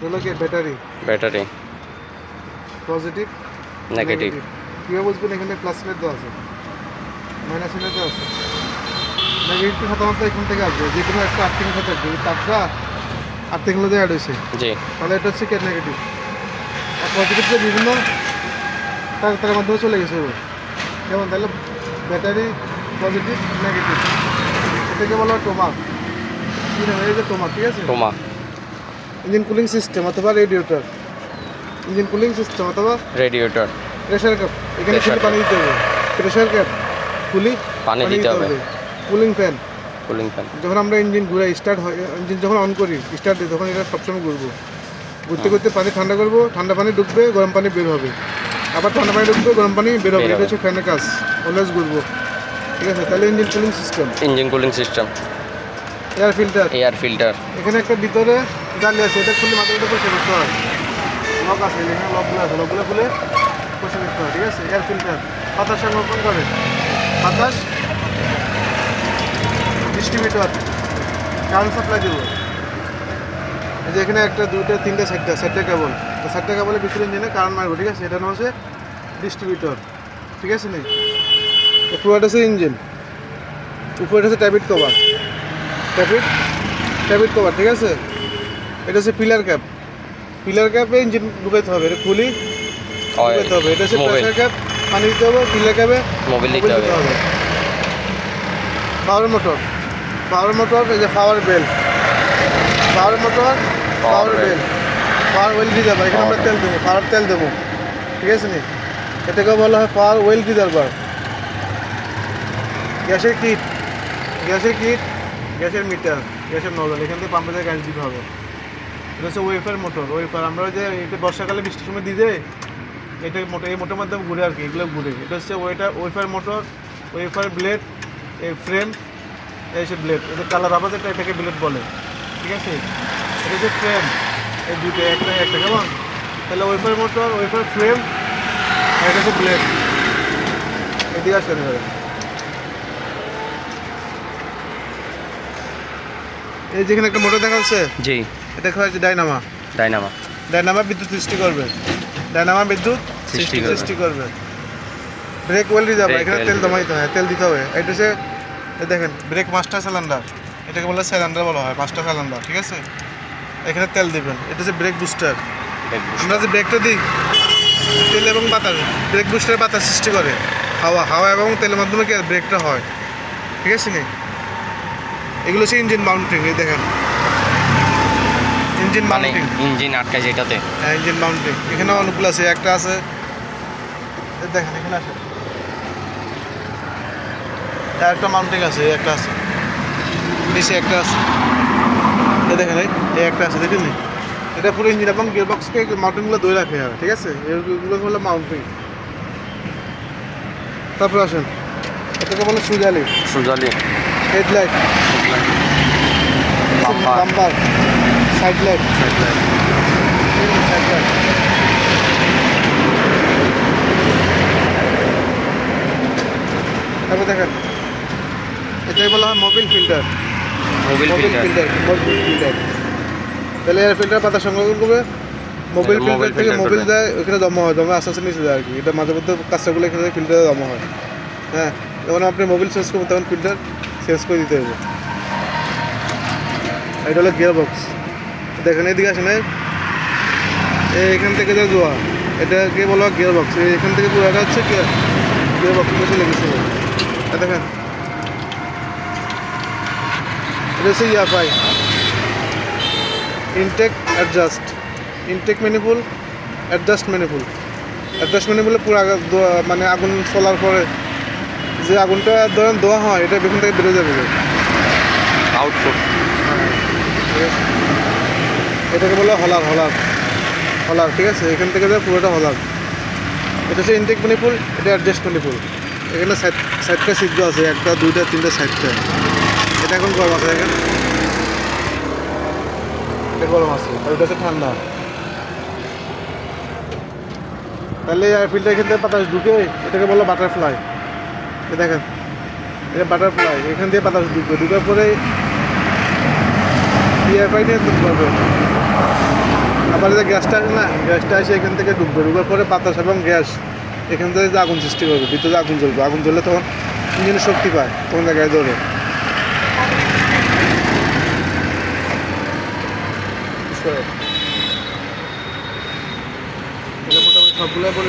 হলো কি battery battery positive negative. কীভাবে বুঝবেন? এখানে প্লাস সাইড দেওয়া আছে, মাইনাস সাইড দেওয়া আছে। নেগেটিভ সাধারণত এখান থেকে আসবে, যে কোনো একটা আর্থিকের সাথে আসবে। এই তাপটা আর্থিকের মধ্যে অ্যাড হয়েছে, জি। তাহলে এটা হচ্ছে নেগেটিভ। আর পজিটিভটা বিভিন্ন তার মাধ্যমে চলে গেছে যেমন তাহলে ব্যাটারি পজিটিভ নেগেটিভ, এটাকে বলা হয় টোমা। কি নাম? এই যে টোমা, ঠিক আছে। টোমা ইঞ্জিন কুলিং সিস্টেম অথবা রেডিয়েটর, ইঞ্জিন কুলিং সিস্টেম অথবা রেডিয়েটর। প্রেশার ক্যাপ, এখানে Pressure খুলে পানি দিতে হবে। প্রেশার ক্যাপ খুলি পানি দিতে হবে। Cooling fan, cooling fan. যখন আমরা ইঞ্জিন ঘুরাই, স্টার্ট হয়, ইঞ্জিন যখন অন করি, স্টার্ট দিই, তখন এটা সবসময় ঘুরবো। ঘুরতে ঘুরতে পানি ঠান্ডা করবো, ঠান্ডা পানি ঢুকবে, গরম পানি বের হবে, আবার ঠান্ডা পানি ঢুকবে, গরম পানি বের হবে। এটা হচ্ছে ফ্যানের কাজ, অলওয়েজ ঘুরবো, ঠিক আছে। তাহলে engine cooling system. Engine cooling system. Air filter, air filter. এখানে একটা ভিতরে জালি আছে, এটা খুলে মাথার উপরে পরিষ্কার করতে হয়। লক আছে, এখানে লকগুলো আছে, লকগুলো খুলে পরিষ্কার করতে হয়, ঠিক আছে। এয়ার ফিল্টার বাতাস সংরক্ষণ করে, বাতাস ডিস্ট্রিবিউটর, কারেন্ট সাপ্লাই দেবো। এই যে এখানে একটা দুটো তিনটা চারটা কেবল, চারটা কেবলের ভিতরে ইঞ্জিনে কারেন্ট মারবো, ঠিক আছে। এটা নাম হচ্ছে ডিস্ট্রিবিউটর, ঠিক আছে। নেই পুরোটা হচ্ছে ইঞ্জিন, উপরে হচ্ছে ট্যাবিট কভার, ট্যাবিট কভার, ঠিক আছে। এটা হচ্ছে পিলার ক্যাপ, পিলার ক্যাপে ইঞ্জিন ঢুকাইতে হবে, এটা খুলি ঢুকাইতে হবে। এটা হচ্ছে প্রেসার ক্যাপ, পানি দিতে হবে। পিলার ক্যাপে মোবিল দিতে হবে। পাওয়ার মোটর, এই যে পাওয়ার বেল, পাওয়ার মোটর, পাওয়ার বেল, পাওয়ার ওয়েল রিজার্ভার। এখানে আমরা তেল দেবো, পাওয়ার তেল দেবো, ঠিক আছে। নি এটাকে বলা হয় পাওয়ার ওয়েল রিজার্ভার। গ্যাসের কিট, গ্যাসের মিটার, গ্যাসের নজল, এখান থেকে পাম্পে গ্যাস দিতে হবে। এটা হচ্ছে ওয়েফার মোটর। ওয়েফার আমরা যে এটা বর্ষাকালে বৃষ্টির সময় দিয়ে দেয়, এটা মোটর, এই মোটর মাধ্যমে ঘুরে আর কি, এগুলো ঘুরে। এটা হচ্ছে ওয়েফার মোটর, ওয়েফার ব্লেড, এই ফ্রেম, এই সে ব্লেড, এটা কালার আবার যেটা, এটাকে ব্লেড বলে, ঠিক আছে। এটা হচ্ছে ফ্রেম, এই দুটো একটা কেমন। তাহলে ওয়েফার মোটর, ওয়েফার ফ্রেম, আর এটা হচ্ছে ব্লেড। এদিকে আসেন এবারে। এই যেখানে একটা মোটর দেখা যাচ্ছে, জি, এটা হচ্ছে ডাইনামা। ডাইনামা বিদ্যুৎ সৃষ্টি করবে, ডাইনামা বিদ্যুৎ সৃষ্টি করবে। ব্রেক ওয়েল রিজার্ভার, এখানে তেল জমাইতে হয়, তেল দিতে হবে। এটা হচ্ছে দেখেন ব্রেক মাস্টার সিলিন্ডার, এটাকে বলে সিলিন্ডার বলা হয়, মাস্টার সিলিন্ডার, ঠিক আছে। এখানে তেল দিবেন। এটা হচ্ছে ব্রেক বুস্টার, আমরা যে ব্রেকটা দিই, তেল এবং বাতাস, ব্রেক বুস্টার বাতাস সৃষ্টি করে, হাওয়া এবং তেলের মাধ্যমে কি ব্রেকটা হয়, ঠিক আছে। নি এগুলো হচ্ছে ইঞ্জিন মাউন্টিং। এই দেখেন ইঞ্জিন মাউন্টিং, ইঞ্জিন আটকায় যেটাতে। হ্যাঁ, ইঞ্জিন মাউন্টিং। এখানে অনেকগুলো আছে, একটা আছে, দেখেন এখানে আছে একটা মাউন্টিং আছে, একটা আছে নিচে, একটা আছে, এই দেখেন এই একটা আছে, দেখেন। এটা পুরো ইঞ্জিন এবং গিয়ারবক্সকে মাউন্টিংগুলো ধরে রাখে, ঠিক আছে। এগুলো হলো মাউন্টিং। তারপর আসেন, এটাকে বলে Sujali, headlight, bumper, side light. তারপর দেখেন, এটাই বলা হয় মোবিল ফিল্টার। তাহলে এয়ার ফিল্টার পাতা সংরক্ষণ করবে, মোবিল ফিল্টার থেকে মোবিল যায়, ওখানে জমা হয়, আস্তে আস্তে নিচে যায় আর কি। এটা মাঝে মধ্যে কাজটাগুলো এখানে ফিল্টারে জমা হয়। হ্যাঁ, যখন আপনি মোবিল চেঞ্জ করবেন, তখন ফিল্টার চেঞ্জ করে দিতে হবে। এটা হলো গিয়ার বক্স। দেখেন এদিকে আসেন, এখান থেকে যে জোয়া, এটাকে বলা হয় গিয়ার বক্স। এখান থেকে পুরোটা হচ্ছে গিয়ার বক্স চলে গেছে, দেখেন। এটা হচ্ছে ইয়াফাই, ইনটেক অ্যাডজাস্ট, ইনটেক ম্যানিপুল, অ্যাডজাস্ট ম্যানিপুলে পুরো মানে আগুন চলার পরে যে আগুনটা ধরেন দেওয়া হয়, এটা এখান থেকে বেরো যাবে আউটপুট। এটাকে বলে হলার, ঠিক আছে। এখান থেকে যায় পুরোটা হলার। এটা হচ্ছে ইনটেক ম্যানিপুল, এটা অ্যাডজাস্ট ম্যানিপুল। এখানে সাইডটা ছিদ্র আছে, একটা দুইটা তিনটা সাইডটা। এটা এখন গরম আছে, এখানে এটা গরম আছে, আর এটা হচ্ছে ঠান্ডা। তাহলে এয়ার ফিল্টার এখান থেকে বাতাস ঢুকে, এটাকে বলো বাটারফ্লাই। দেখেন এটা বাটারফ্লাই, এখান দিয়ে বাতাস ঢুকার পরে এয়ার পাই নিয়ে করবে। আবার যে গ্যাসটা আছে না, গ্যাসটা এসে এখান থেকে ঢুকবে, ঢুকার পরে বাতাস এবং গ্যাস এখান থেকে যে আগুন সৃষ্টি করবে, ভিতরে আগুন জ্বলবে, আগুন জ্বললে তখন ইঞ্জিনের শক্তি পায়, তখন জায়গায় ধরে। এটা মোটামুটি সবগুলোই বলে